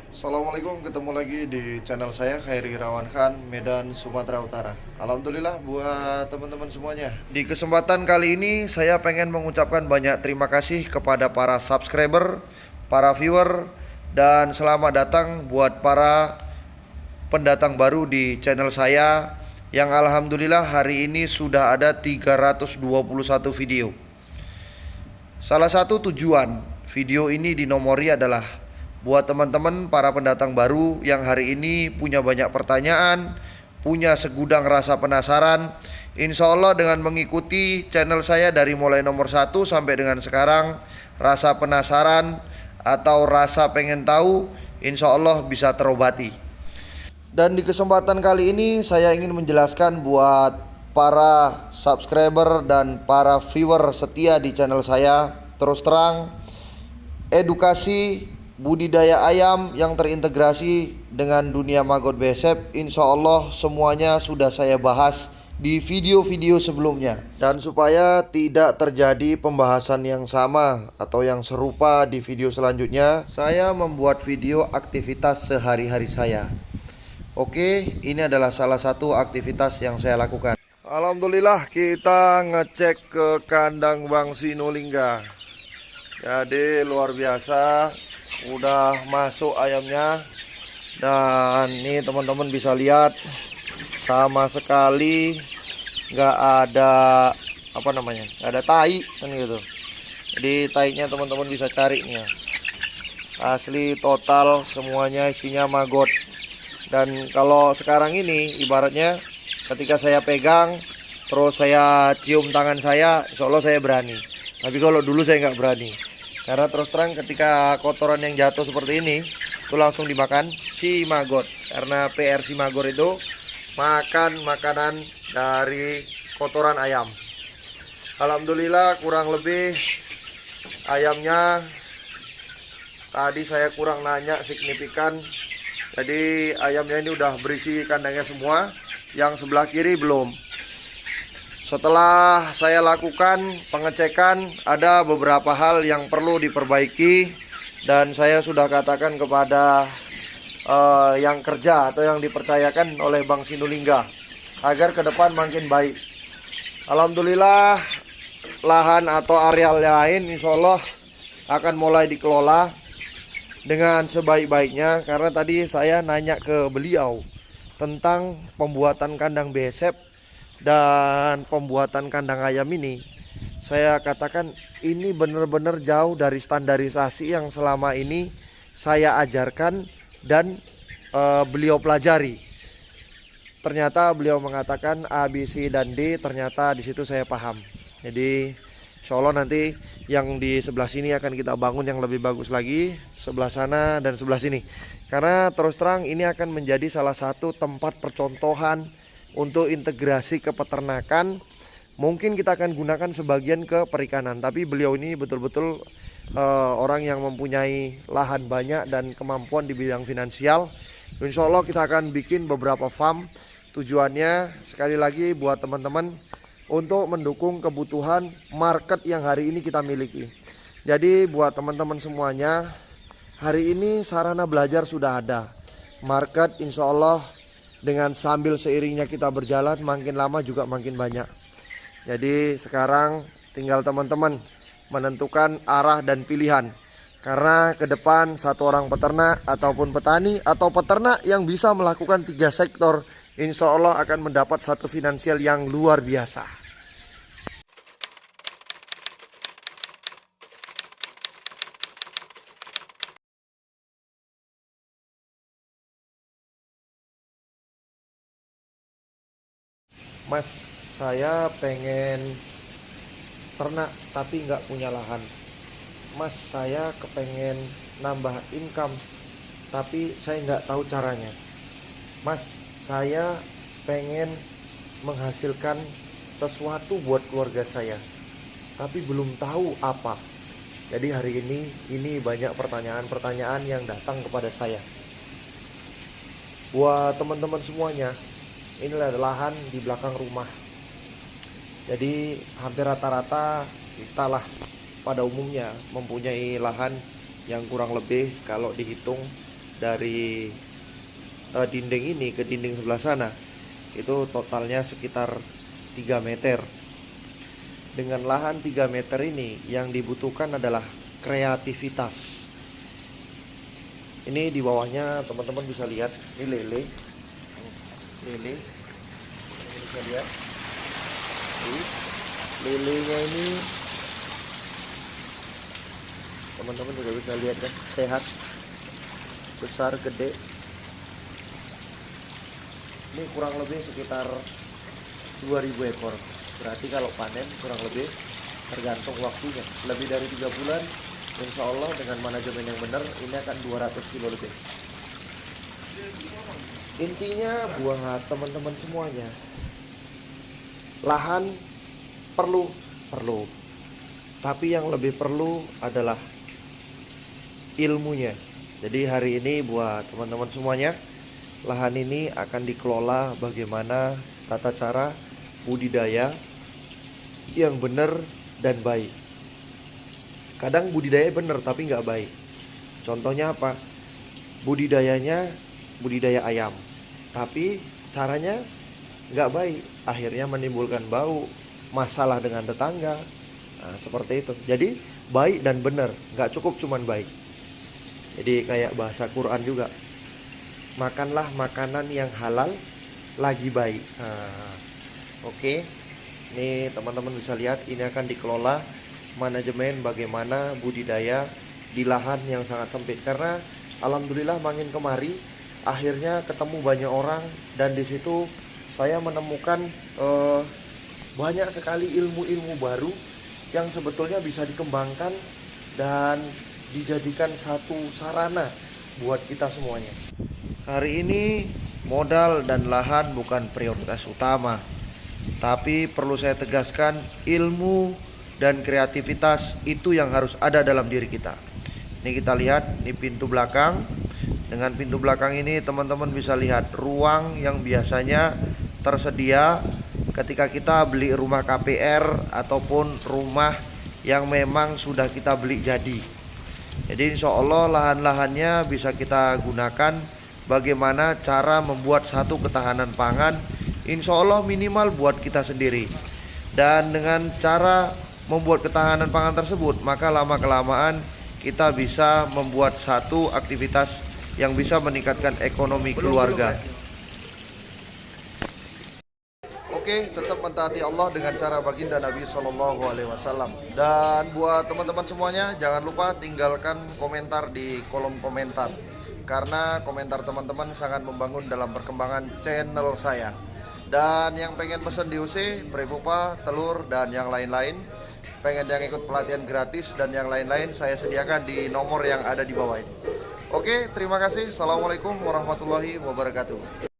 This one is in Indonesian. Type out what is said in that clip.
Assalamualaikum, ketemu lagi di channel saya Khairi Irawan Khan, Medan, Sumatera Utara. Alhamdulillah buat teman-teman semuanya. Di kesempatan kali ini saya pengen mengucapkan banyak terima kasih kepada para subscriber, para viewer, dan selamat datang buat para pendatang baru di channel saya yang alhamdulillah hari ini sudah ada 321 video. Salah satu tujuan video ini dinomori adalah buat teman-teman para pendatang baru yang hari ini punya banyak pertanyaan, punya segudang rasa penasaran. Insya Allah dengan mengikuti channel saya dari mulai nomor 1 sampai dengan sekarang, rasa penasaran atau rasa pengen tahu insya Allah bisa terobati. Dan di kesempatan kali ini saya ingin menjelaskan buat para subscriber dan para viewer setia di channel saya. Terus terang, edukasi budidaya ayam yang terintegrasi dengan dunia Magot Besep, insya Allah semuanya sudah saya bahas di video-video sebelumnya. Dan supaya tidak terjadi pembahasan yang sama atau yang serupa di video selanjutnya, saya membuat video aktivitas sehari-hari saya. Oke, ini adalah salah satu aktivitas yang saya lakukan. Alhamdulillah kita ngecek ke kandang Bang Sinulingga. Jadi luar biasa, udah masuk ayamnya. Dan ini teman-teman bisa lihat, sama sekali nggak ada nggak ada tai kan gitu. Jadi tainya teman-teman bisa cari nih ya. Asli total semuanya isinya maggot. Dan kalau sekarang ini ibaratnya ketika saya pegang terus saya cium tangan saya, insya Allah saya berani. Tapi kalau dulu saya nggak berani, karena terus terang ketika kotoran yang jatuh seperti ini itu langsung dimakan si maggot. Karena PR si maggot itu makan makanan dari kotoran ayam. Alhamdulillah kurang lebih ayamnya tadi saya kurang nanya signifikan. Jadi ayamnya ini udah berisi kandangnya semua, yang sebelah kiri belum. Setelah saya lakukan pengecekan, ada beberapa hal yang perlu diperbaiki. Dan saya sudah katakan kepada yang kerja atau yang dipercayakan oleh Bang Sinulingga agar ke depan makin baik. Alhamdulillah lahan atau areal lain insya Allah akan mulai dikelola dengan sebaik-baiknya. Karena tadi saya nanya ke beliau tentang pembuatan kandang besep dan pembuatan kandang ayam ini. Saya katakan ini benar-benar jauh dari standarisasi yang selama ini saya ajarkan dan beliau pelajari. Ternyata beliau mengatakan A, B, C, dan D. Ternyata di situ saya paham. Jadi insya Allah nanti yang di sebelah sini akan kita bangun yang lebih bagus lagi, sebelah sana dan sebelah sini. Karena terus terang ini akan menjadi salah satu tempat percontohan untuk integrasi ke peternakan. Mungkin kita akan gunakan sebagian ke perikanan, tapi beliau ini betul-betul orang yang mempunyai lahan banyak dan kemampuan di bidang finansial. Insya Allah kita akan bikin beberapa farm. Tujuannya sekali lagi buat teman-teman untuk mendukung kebutuhan market yang hari ini kita miliki. Jadi buat teman-teman semuanya, hari ini sarana belajar sudah ada. Market insya Allah dengan sambil seiringnya kita berjalan makin lama juga makin banyak. Jadi sekarang tinggal teman-teman menentukan arah dan pilihan. Karena ke depan satu orang peternak ataupun petani atau peternak yang bisa melakukan 3 sektor, insya Allah akan mendapat satu finansial yang luar biasa. Mas, saya pengen ternak tapi nggak punya lahan. Mas, saya kepengen nambah income tapi saya nggak tahu caranya. Mas, saya pengen menghasilkan sesuatu buat keluarga saya tapi belum tahu apa. Jadi hari ini banyak pertanyaan-pertanyaan yang datang kepada saya. Buat teman-teman semuanya, inilah lahan di belakang rumah. Jadi hampir rata-rata kita lah pada umumnya mempunyai lahan yang kurang lebih kalau dihitung dari dinding ini ke dinding sebelah sana itu totalnya sekitar 3 meter. Dengan lahan 3 meter ini yang dibutuhkan adalah kreativitas. Ini di bawahnya teman-teman bisa lihat, ini lele. Lele. Teman-teman bisa lihat. Ini, lelenya ini teman-teman juga bisa lihat kan, sehat, besar, gede. Ini kurang lebih sekitar 2000 ekor. Berarti kalau panen kurang lebih tergantung waktunya. Lebih dari 3 bulan, insya Allah dengan manajemen yang benar ini akan 200 kilo lebih. Intinya buat teman-teman semuanya, lahan perlu, tapi yang lebih perlu adalah ilmunya. Jadi hari ini buat teman-teman semuanya, lahan ini akan dikelola bagaimana tata cara budidaya yang benar dan baik. Kadang budidaya benar tapi nggak baik. Contohnya apa? Budidayanya budidaya ayam, tapi caranya nggak baik, akhirnya menimbulkan bau, masalah dengan tetangga. Nah, seperti itu. Jadi baik dan benar, nggak cukup cuman baik. Jadi kayak bahasa Quran juga, makanlah makanan yang halal lagi baik. Nah, oke. Ini teman-teman bisa lihat, ini akan dikelola manajemen bagaimana budidaya di lahan yang sangat sempit. Karena alhamdulillah makin kemari akhirnya ketemu banyak orang, dan di situ saya menemukan banyak sekali ilmu-ilmu baru yang sebetulnya bisa dikembangkan dan dijadikan satu sarana buat kita semuanya. Hari ini modal dan lahan bukan prioritas utama, tapi perlu saya tegaskan, ilmu dan kreativitas itu yang harus ada dalam diri kita. Ini kita lihat, ini pintu belakang. Dengan pintu belakang ini teman-teman bisa lihat ruang yang biasanya tersedia ketika kita beli rumah KPR ataupun rumah yang memang sudah kita beli jadi. Jadi insya Allah lahan-lahannya bisa kita gunakan bagaimana cara membuat satu ketahanan pangan, insya Allah minimal buat kita sendiri. Dan dengan cara membuat ketahanan pangan tersebut, maka lama-kelamaan kita bisa membuat satu aktivitas yang bisa meningkatkan ekonomi keluarga. Oke, tetap mentaati Allah dengan cara baginda Nabi Shallallahu Alaihi Wasallam. Dan buat teman-teman semuanya, jangan lupa tinggalkan komentar di kolom komentar, karena komentar teman-teman sangat membangun dalam perkembangan channel saya. Dan yang pengen pesen di UC, Prepupa, telur, dan yang lain-lain, pengen yang ikut pelatihan gratis dan yang lain-lain, saya sediakan di nomor yang ada di bawah ini. Oke, terima kasih. Assalamualaikum warahmatullahi wabarakatuh.